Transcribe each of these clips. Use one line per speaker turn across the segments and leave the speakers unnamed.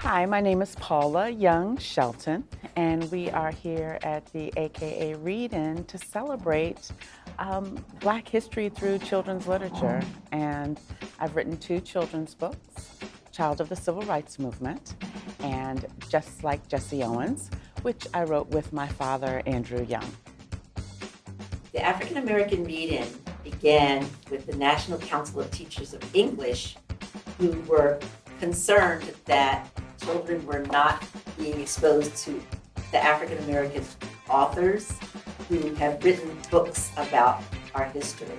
Hi, my name is Paula Young Shelton, and we are here at the AARI Read-In to celebrate Black history through children's literature. And I've written 2 children's books, Child of the Civil Rights Movement, and Just Like Jesse Owens, which I wrote with my father, Andrew Young.
The African American Read-In began with the National Council of Teachers of English, who were concerned that children were not being exposed to the African American authors who have written books about our history.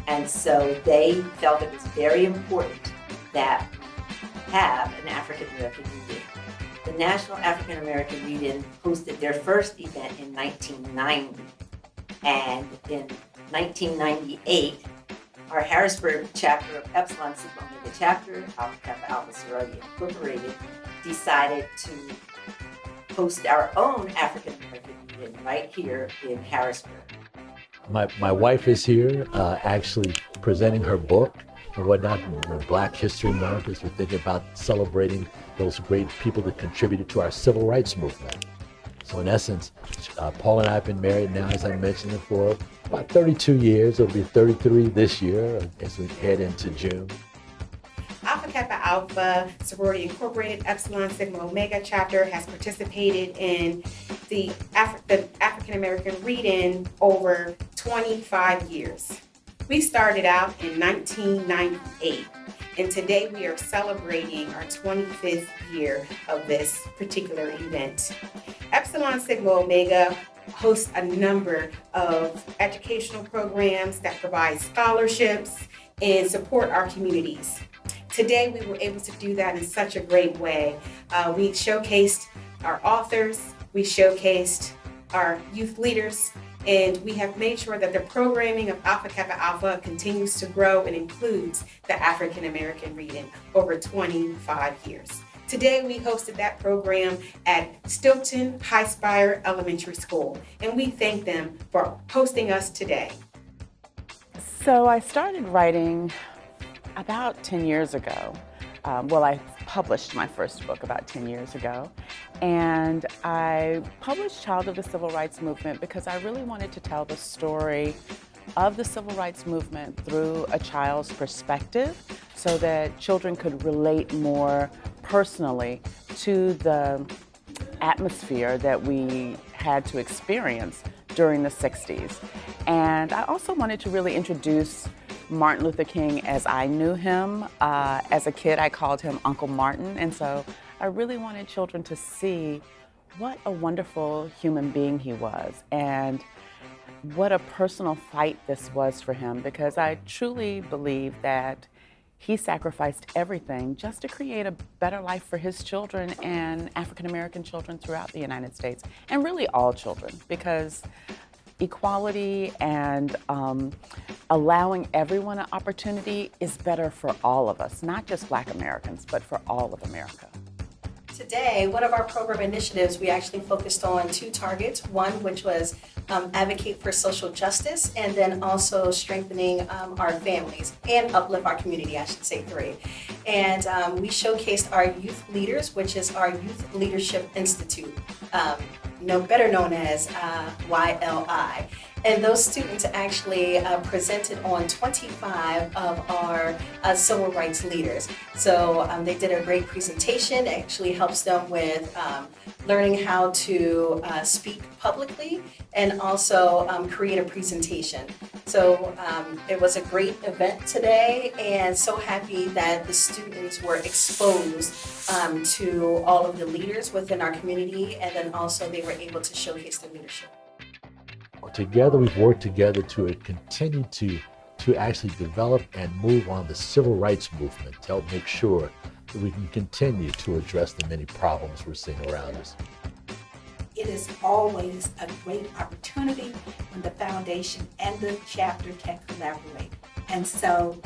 And so they felt it was very important that we have an African American Read-In. The National African American Read-In hosted their first event in 1990. And in 1998, our Harrisburg chapter of Epsilon Sigma Omega chapter, Alpha Kappa Alpha Sorority Incorporated, decided to host our own African American Read-In right here in Harrisburg.
My wife is here actually presenting her book and whatnot, Black History Month, as we're thinking about celebrating those great people that contributed to our civil rights movement. So in essence, Paul and I have been married now, as I mentioned before, about 32 years. It'll be 33 this year as we head into June.
Alpha Kappa Alpha Sorority Incorporated Epsilon Sigma Omega chapter has participated in the African American Read-In over 25 years. We started out in 1998, and today we are celebrating our 25th year of this particular event. Epsilon Sigma Omega hosts a number of educational programs that provide scholarships and support our communities. Today, we were able to do that in such a great way. We showcased our authors, we showcased our youth leaders, and we have made sure that the programming of Alpha Kappa Alpha continues to grow and includes the African American Read-In over 25 years. Today, we hosted that program at Steelton-Highspire Elementary School, and we thank them for hosting us today.
So I started writing about 10 years ago. I published my first book about 10 years ago. And I published Child of the Civil Rights Movement because I really wanted to tell the story of the civil rights movement through a child's perspective so that children could relate more personally to the atmosphere that we had to experience during the 60s. And I also wanted to really introduce Martin Luther King as I knew him. As a kid, I called him Uncle Martin, and so I really wanted children to see what a wonderful human being he was and what a personal fight this was for him, because I truly believe that he sacrificed everything just to create a better life for his children and African American children throughout the United States, and really all children, because equality and allowing everyone an opportunity is better for all of us, not just Black Americans, but for all of America.
Today, one of our program initiatives, we actually focused on 2 targets. One, which was advocate for social justice, and then also strengthening our families and uplift our community, I should say 3. And we showcased our youth leaders, which is our Youth Leadership Institute, better known as YLI. And those students actually presented on 25 of our civil rights leaders. So they did a great presentation. It actually helps them with learning how to speak publicly and also create a presentation. So it was a great event today, and so happy that the students were exposed to all of the leaders within our community, and then also they were able to showcase their leadership.
Together, we've worked together to continue to actually develop and move on the civil rights movement to help make sure that we can continue to address the many problems we're seeing around us.
It is always a great opportunity when the foundation and the chapter can collaborate. And so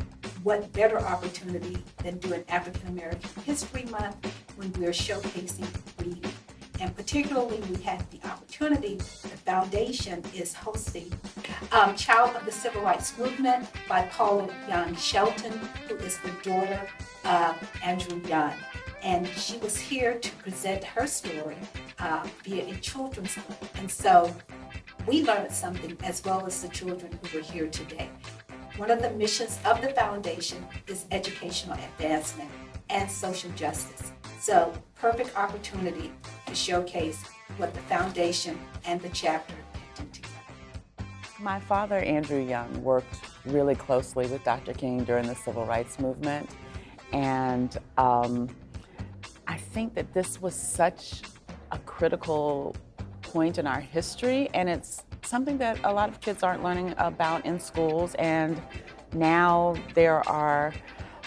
what better opportunity than doing African American History Month when we're showcasing reading? And particularly, we had the opportunity, the foundation is hosting Child of the Civil Rights Movement by Paula Young Shelton, who is the daughter of Andrew Young. And she was here to present her story via a children's book. And so we learned something as well as the children who were here today. One of the missions of the foundation is educational advancement and social justice. So perfect opportunity to showcase what the foundation and the chapter can do together.
My father, Andrew Young, worked really closely with Dr. King during the Civil Rights Movement. And I think that this was such a critical point in our history, and it's something that a lot of kids aren't learning about in schools. And now there are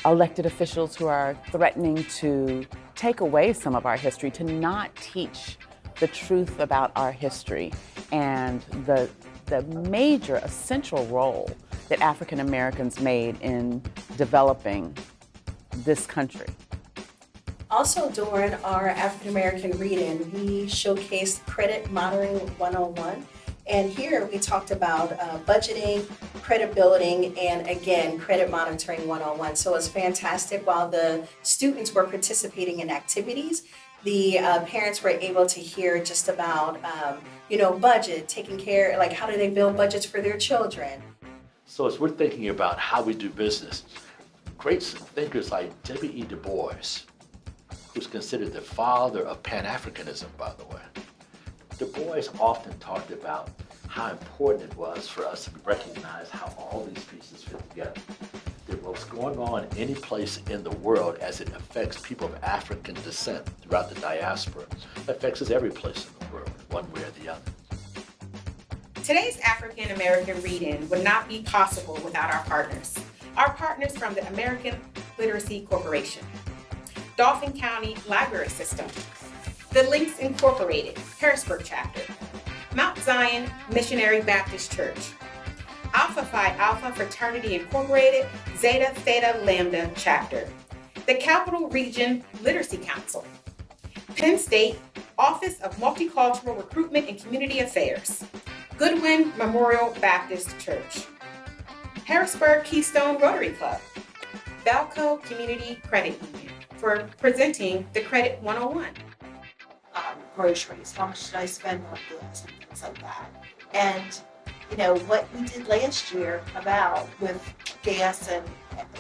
elected officials who are threatening to take away some of our history, to not teach the truth about our history and the major essential role that African Americans made in developing this country.
Also during our African American reading, we showcased Credit Monitoring 101. And here we talked about budgeting, credit building, and again, Credit Monitoring 101. So it was fantastic. While the students were participating in activities, the parents were able to hear just about, budget, taking care, like how do they build budgets for their children.
So as we're thinking about how we do business, great thinkers like W.E. Du Bois, who's considered the father of Pan-Africanism, by the way. Du Bois often talked about how important it was for us to recognize how all these pieces fit together. That what's going on any place in the world as it affects people of African descent throughout the diaspora, affects us every place in the world, one way or the other.
Today's African American reading would not be possible without our partners. Our partners from the American Literacy Corporation, Dauphin County Library System, the Links Incorporated, Harrisburg Chapter, Mount Zion Missionary Baptist Church, Alpha Phi Alpha Fraternity Incorporated, Zeta Theta Lambda Chapter, the Capital Region Literacy Council, Penn State Office of Multicultural Recruitment and Community Affairs, Goodwin Memorial Baptist Church, Harrisburg Keystone Rotary Club, Belco Community Credit Union for presenting the Credit 101.
Groceries, how much did I spend on this and things like that. And what we did last year about with gas and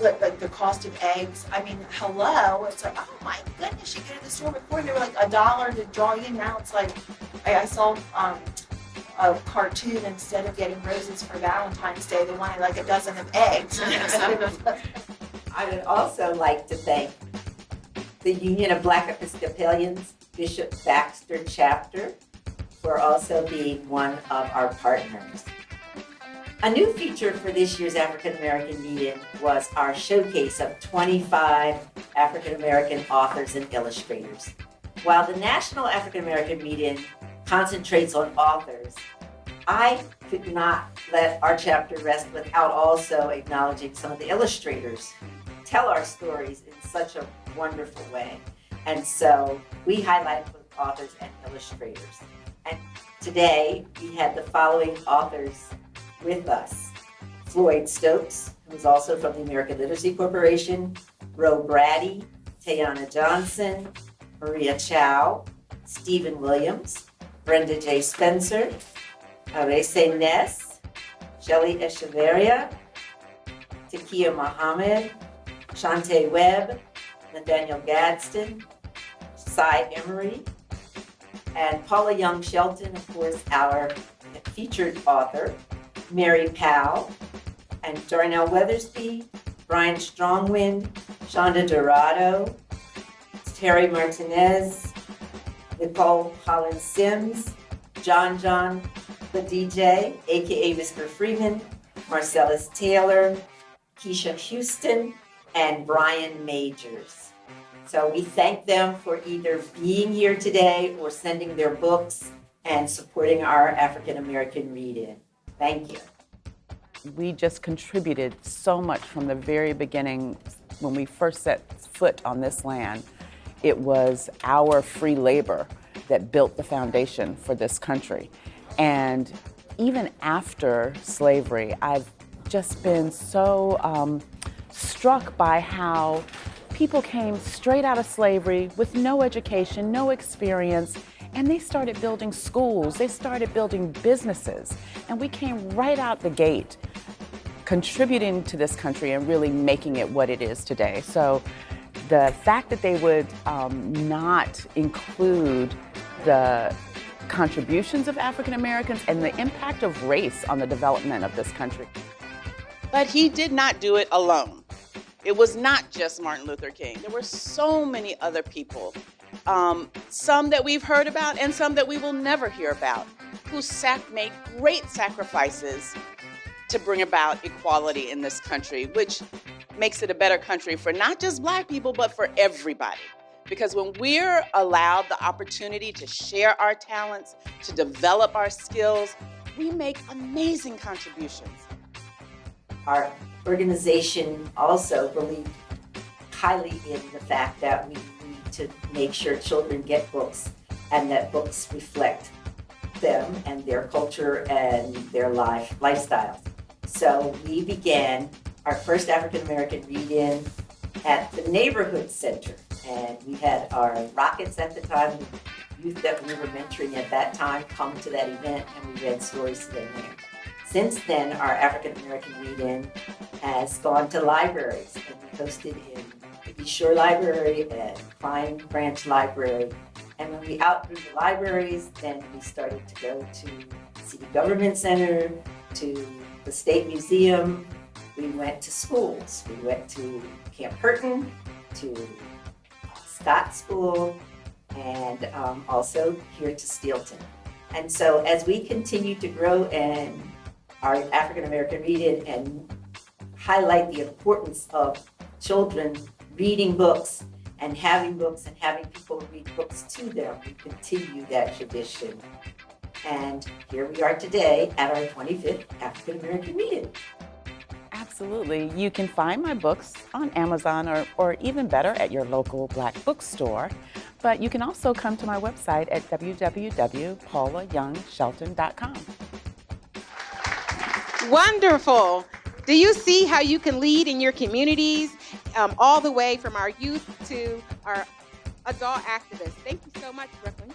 like the cost of eggs, I mean, hello, it's like, oh my goodness, you go to the store before and they were like $1 to draw you, now it's like, I saw a cartoon, instead of getting roses for Valentine's Day, they wanted like a dozen of eggs.
I would also like to thank the Union of Black Episcopalians Bishop Baxter Chapter for also being one of our partners. A new feature for this year's African American meeting was our showcase of 25 African American authors and illustrators. While the National African American meeting concentrates on authors, I could not let our chapter rest without also acknowledging some of the illustrators who tell our stories in such a wonderful way. And so we highlight both authors and illustrators. And today we had the following authors with us: Floyd Stokes, who is also from the American Literacy Corporation, Ro Brady, Tayana Johnson, Maria Chow, Stephen Williams, Brenda J. Spencer, Arese Ness, Shelley Echeverria, Takia Mohammed, Shante Webb, Nathaniel Gadsden, Cy Emery, and Paula Young Shelton, of course, our featured author, Mary Powell, and Darnell Weathersby, Brian Strongwind, Shonda Dorado, Terry Martinez, Nicole Holland Sims, John the DJ, aka Mr. Freeman, Marcellus Taylor, Keisha Houston, and Brian Majors. So we thank them for either being here today or sending their books and supporting our African American read-in. Thank you.
we just contributed so much from the very beginning when we first set foot on this land. It was our free labor that built the foundation for this country. And even after slavery, I've just been so struck by how people came straight out of slavery with no education, no experience, and they started building schools, they started building businesses, and we came right out the gate contributing to this country and really making it what it is today. So the fact that they would not include the contributions of African Americans and the impact of race on the development of this country.
But he did not do it alone. It was not just Martin Luther King. There were so many other people, some that we've heard about and some that we will never hear about, who made great sacrifices to bring about equality in this country, which makes it a better country for not just Black people, but for everybody. Because when we're allowed the opportunity to share our talents, to develop our skills, we make amazing contributions.
Our organization also believed highly in the fact that we need to make sure children get books and that books reflect them and their culture and their lifestyles. So we began our first African American read-in at the neighborhood center. And we had our Rockets at the time, the youth that we were mentoring at that time, come to that event and we read stories to them there. Since then, our African American read-in has gone to libraries, and we hosted in the East Shore Library and Klein Branch Library. And when we outgrew the libraries, then we started to go to City Government Center, to the State Museum. We went to schools. We went to Camp Hurton, to Scott School, and also here to Steelton. And so as we continue to grow and our African American read-in and highlight the importance of children reading books and having people read books to them, we continue that tradition. And here we are today at our 25th African American read-in.
Absolutely. You can find my books on Amazon or even better at your local Black bookstore. But you can also come to my website at www.paulayoungshelton.com.
Wonderful. Do you see how you can lead in your communities, all the way from our youth to our adult activists? Thank you so much, Brooklyn.